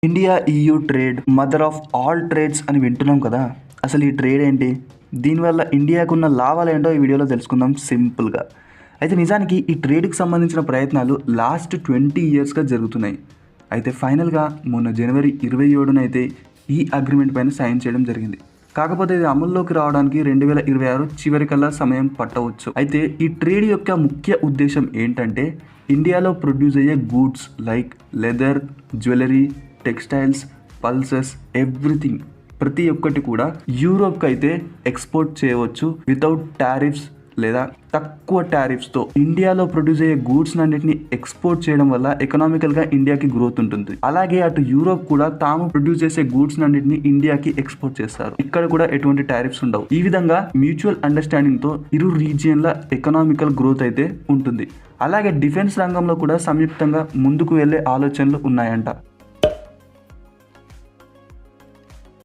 India EU trade mother of all trades అని వింటున్నాం కదా. అసలు ఈ ట్రేడ్ ఏంటి, దీనివల్ల ఇండియాకు ఉన్న లాభాలు ఏంటో ఈ వీడియోలో తెలుసుకుందాం సింపుల్గా. అయితే నిజానికి ఈ ట్రేడ్కి సంబంధించిన ప్రయత్నాలు లాస్ట్ 20 ఇయర్స్గా జరుగుతున్నాయి. అయితే ఫైనల్గా మొన్న జనవరి 27న అయితే ఈ అగ్రిమెంట్ పైన సైన్ చేయడం జరిగింది. కాకపోతే ఇది అమల్లోకి రావడానికి 2026 చివరికల్లా సమయం పట్టవచ్చు. అయితే ఈ ట్రేడ్ యొక్క ముఖ్య ఉద్దేశం ఏంటంటే ఇండియాలో ప్రొడ్యూస్ అయ్యే goods like leather, jewellery, textiles, pulses, everything ప్రతి ఒక్కటి కూడా యూరోప్కి అయితే ఎక్స్పోర్ట్ చేయవచ్చు వితౌట్ టారిఫ్స్ లేదా తక్కువ టారిఫ్స్తో. ఇండియాలో ప్రొడ్యూస్ అయ్యే గూడ్స్ అన్నిటిని ఎక్స్పోర్ట్ చేయడం వల్ల ఎకనామికల్గా ఇండియాకి గ్రోత్ ఉంటుంది. అలాగే అటు యూరోప్ కూడా తాము ప్రొడ్యూస్ చేసే గూడ్స్ అన్నిటిని ఇండియాకి ఎక్స్పోర్ట్ చేస్తారు. ఇక్కడ కూడా ఎటువంటి టారిఫ్స్ ఉండవు. ఈ విధంగా మ్యూచువల్ అండర్స్టాండింగ్ తో ఇరు రీజియన్ల ఎకనామికల్ గ్రోత్ అయితే ఉంటుంది. అలాగే డిఫెన్స్ రంగంలో కూడా సంయుక్తంగా ముందుకు వెళ్లే ఆలోచనలు ఉన్నాయంట.